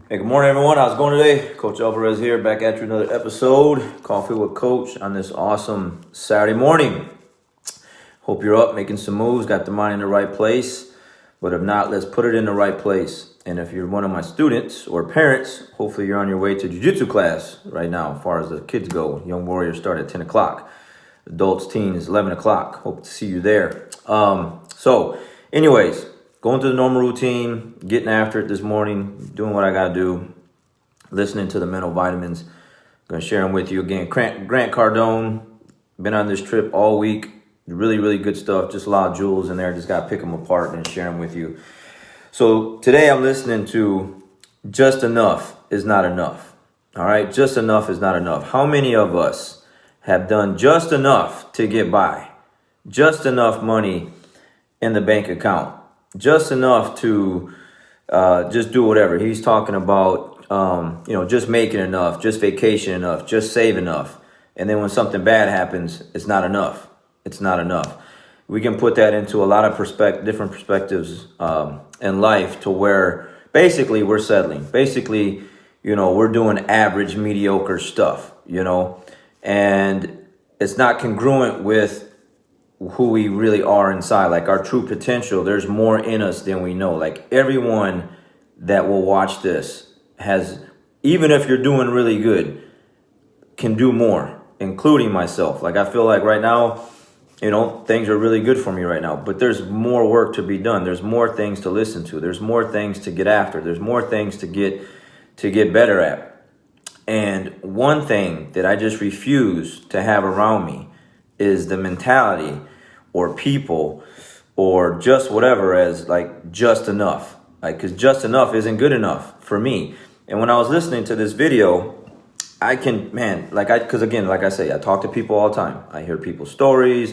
Hey, good morning, everyone. How's it going today? Coach Alvarez here, back at you another episode, Coffee with Coach, on this awesome Saturday morning. Hope you're up, making some moves, got the mind in the right place. But if not, let's put it in the right place. And if you're one of my students or parents, hopefully you're on your way to jiu-jitsu class right now, as far as the kids go. Young Warriors start at 10 o'clock. Adults, teens, 11 o'clock. Hope to see you there. Anyways, going through the normal routine, getting after it this morning, doing what I got to do, listening to the mental vitamins. Going to share them with you again. Grant Cardone, been on this trip all week. Really, really good stuff. Just a lot of jewels in there. Just got to pick them apart and share them with you. So today I'm listening to Just Enough is Not Enough. All right, just enough is not enough. How many of us have done just enough to get by? Just enough money in the bank account. Just enough to just do whatever. He's talking about, just making enough, just vacation enough, just save enough. And then when something bad happens, it's not enough. It's not enough. We can put that into a lot of different perspectives in life, to where basically we're settling. Basically, we're doing average, mediocre stuff, and it's not congruent with who we really are inside, like our true potential. There's more in us than we know. Like everyone that will watch this has, even if you're doing really good, can do more, including myself. Like I feel like right now, things are really good for me right now, but there's more work to be done. There's more things to listen to. There's more things to get after. There's more things to get better at. And one thing that I just refuse to have around me is the mentality or people or just whatever as like just enough. Like, because just enough isn't good enough for me. And when I was listening to this video, because again, like I say, I talk to people all the time. I hear people's stories,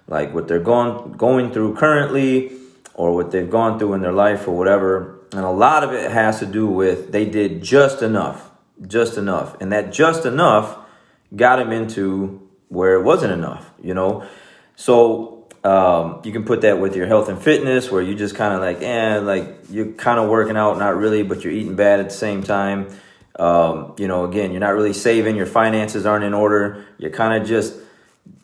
like what they're going through currently, or what they've gone through in their life or whatever. And a lot of it has to do with they did just enough. And that just enough got them into where it wasn't enough, So you can put that with your health and fitness, where you just kind of you're kind of working out, not really, but you're eating bad at the same time. Again, you're not really saving. Your finances aren't in order. You're kind of just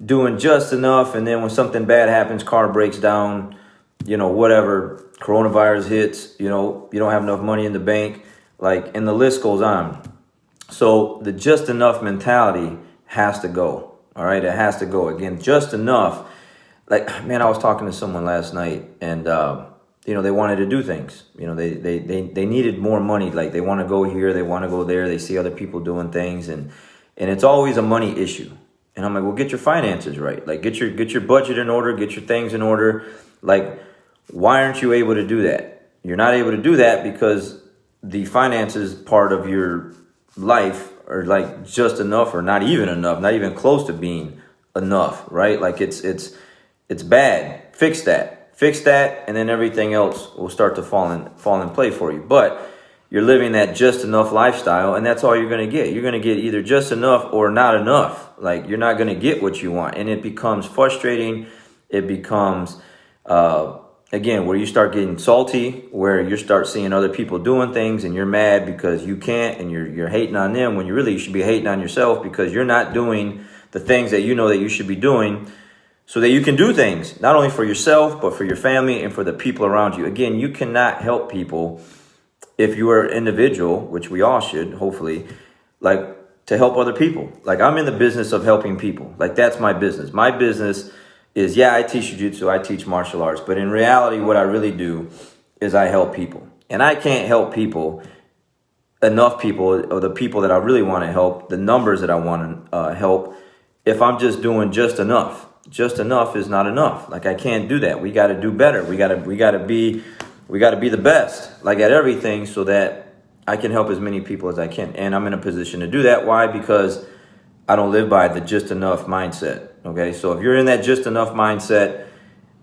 doing just enough. And then when something bad happens, car breaks down, whatever, coronavirus hits, you don't have enough money in the bank, and the list goes on. So the just enough mentality has to go. All right. It has to go. Again, just enough. I was talking to someone last night, and, they wanted to do things. They needed more money. Like they want to go here, they want to go there. They see other people doing things, and it's always a money issue. And I'm like, well, get your finances right. Like get your budget in order, get your things in order. Like, why aren't you able to do that? You're not able to do that because the finances part of your life are like just enough, or not even enough, not even close to being enough, right? Like it's bad. Fix that, and then everything else will start to fall in play for you. But you're living that just enough lifestyle, and that's all you're going to get. You're going to get either just enough or not enough. Like you're not going to get what you want, and it becomes frustrating. It becomes again, where you start getting salty, where you start seeing other people doing things and you're mad because you can't, and you're hating on them when you should be hating on yourself because you're not doing the things that you know that you should be doing, so that you can do things not only for yourself, but for your family and for the people around you. Again, you cannot help people if you are an individual, which we all should, hopefully, to help other people. Like I'm in the business of helping people. Like that's my business. My business is, I teach jiu-jitsu, I teach martial arts, but in reality, what I really do is I help people. And I can't help enough people, or the people that I really want to help, the numbers that I want to help, if I'm just doing just enough. Just enough is not enough. Like I can't do that. We got to do better. We got to be the best, at everything, so that I can help as many people as I can. And I'm in a position to do that. Why? Because I don't live by the just enough mindset. Okay. So if you're in that just enough mindset,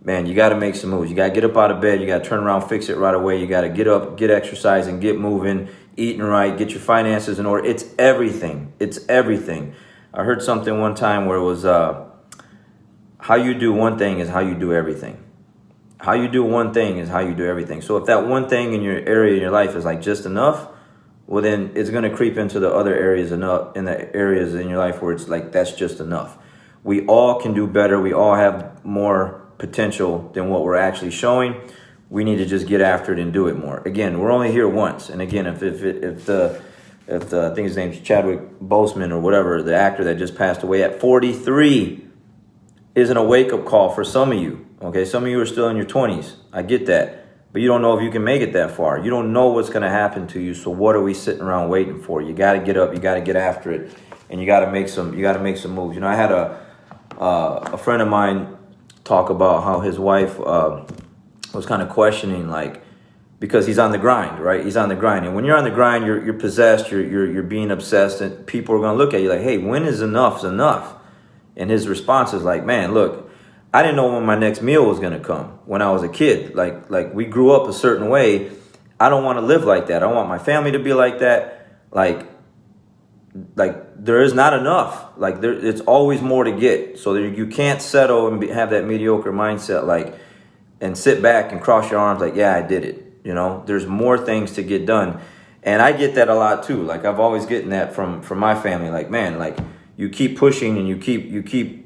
man, you got to make some moves. You got to get up out of bed. You got to turn around, fix it right away. You got to get up, get exercising, get moving, eating right, get your finances in order. It's everything. It's everything. I heard something one time where it was, how you do one thing is how you do everything. How you do one thing is how you do everything. So if that one thing in your area in your life is like just enough, well, then it's going to creep into the other areas enough, in the areas in your life where it's like, that's just enough. We all can do better. We all have more potential than what we're actually showing. We need to just get after it and do it more. Again, we're only here once. And again, if the I think his name's Chadwick Boseman or whatever, the actor that just passed away at 43, isn't a wake-up call for some of you. Okay, some of you are still in your 20s. I get that. But you don't know if you can make it that far. You don't know what's going to happen to you. So what are we sitting around waiting for? You got to get up. You got to get after it, and you got to make some. You got to make some moves. You know, I had a friend of mine talk about how his wife was kind of questioning, like, because he's on the grind, right? He's on the grind, and when you're on the grind, you're possessed. You're being obsessed, and people are going to look at you like, hey, when is enough enough? And his response is like, man, look, I didn't know when my next meal was going to come when I was a kid. Like we grew up a certain way. I don't want to live like that. I want my family to be like that. Like there is not enough. Like it's always more to get. So you can't settle and have that mediocre mindset, like, and sit back and cross your arms like, yeah, I did it. You know, there's more things to get done. And I get that a lot too. Like I've always gotten that from my family. Like, man, like you keep pushing and you keep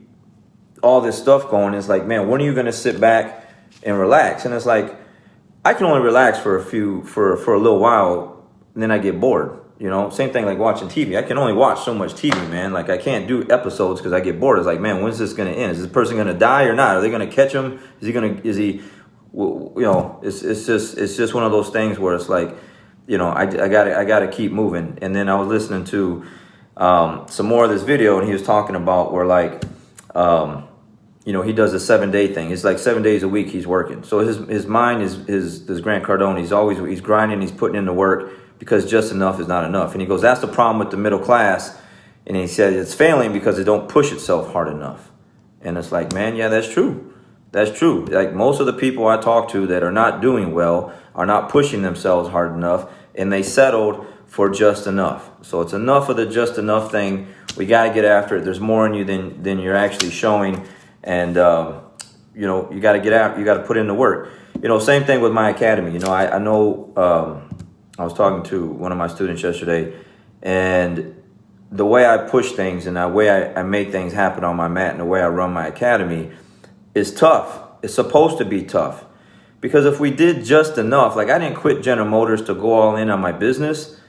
all this stuff going. It's like, man, when are you going to sit back and relax? And it's like, I can only relax for a little while, and then I get bored. You know, same thing like watching TV. I can only watch so much TV, man. Like I can't do episodes because I get bored. It's like, man, when's this going to end? Is this person going to die or not? Are they going to catch him? Is he, you know, it's just one of those things where it's like, you know, I gotta keep moving. And then I was listening to some more of this video, and he was talking about where, like, you know, he does a 7-day thing. It's like 7 days a week he's working. So his mind is Grant Cardone. He's grinding. He's putting in the work because just enough is not enough. And he goes, that's the problem with the middle class. And he said it's failing because it don't push itself hard enough. And it's like, man, yeah, that's true. That's true. Like most of the people I talk to that are not doing well are not pushing themselves hard enough, and they settled for just enough. So it's enough of the just enough thing. We got to get after it. There's more in you than you're actually showing. And, you know, you got to get out. You got to put in the work. You know, same thing with my academy. You know, I know I was talking to one of my students yesterday, and the way I push things and the way I make things happen on my mat and the way I run my academy is tough. It's supposed to be tough. Because if we did just enough, like I didn't quit General Motors to go all in on my business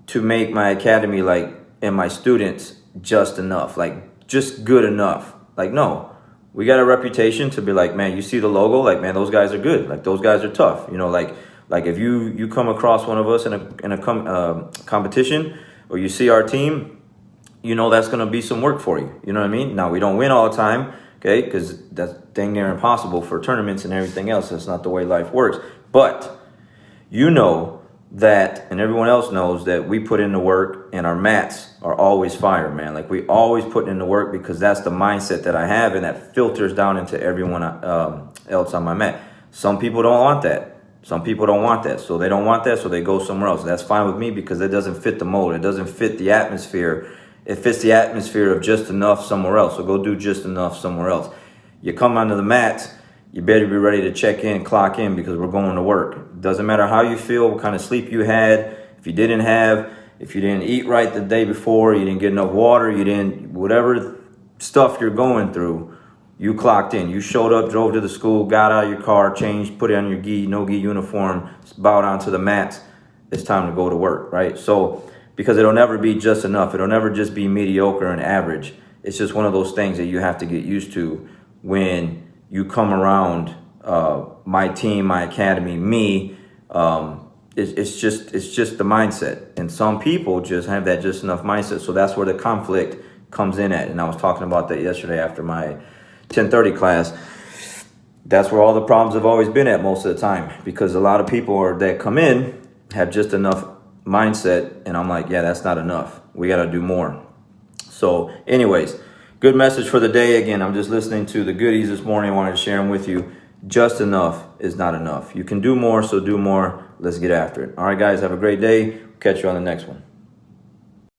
to make my academy, like, and my students just enough, like just good enough. Like, no, we got a reputation to be like, man, you see the logo, like, man, those guys are good. Like those guys are tough. You know, like if you come across one of us in a competition, or you see our team, you know, that's going to be some work for you. You know what I mean? Now we don't win all the time. Okay, because that's dang near impossible for tournaments and everything else. That's not the way life works. But you know that, and everyone else knows that we put in the work, and our mats are always fire, man. Like we always put in the work because that's the mindset that I have, and that filters down into everyone else on my mat. Some people don't want that. Some people don't want that. So they don't want that, so they go somewhere else. That's fine with me because it doesn't fit the mold. It doesn't fit the atmosphere. It fits the atmosphere of just enough somewhere else. So go do just enough somewhere else. You come onto the mats, you better be ready to check in, clock in, because we're going to work. It doesn't matter how you feel, what kind of sleep you had, if you didn't eat right the day before, you didn't get enough water, whatever stuff you're going through, you clocked in. You showed up, drove to the school, got out of your car, changed, put on your no-gi uniform, bowed onto the mats. It's time to go to work, right? So, because it'll never be just enough. It'll never just be mediocre and average. It's just one of those things that you have to get used to when you come around my team, my academy, me. It's just the mindset. And some people just have that just enough mindset. So that's where the conflict comes in at. And I was talking about that yesterday after my 10:30 class. That's where all the problems have always been at most of the time. Because a lot of people that come in have just enough mindset, and I'm like, yeah, that's not enough. We got to do more. So anyways, good message for the day. Again, I'm just listening to the goodies this morning. I wanted to share them with you. Just enough is not enough. You can do more, so do more. Let's get after it. All right, guys, have a great day. Catch you on the next one.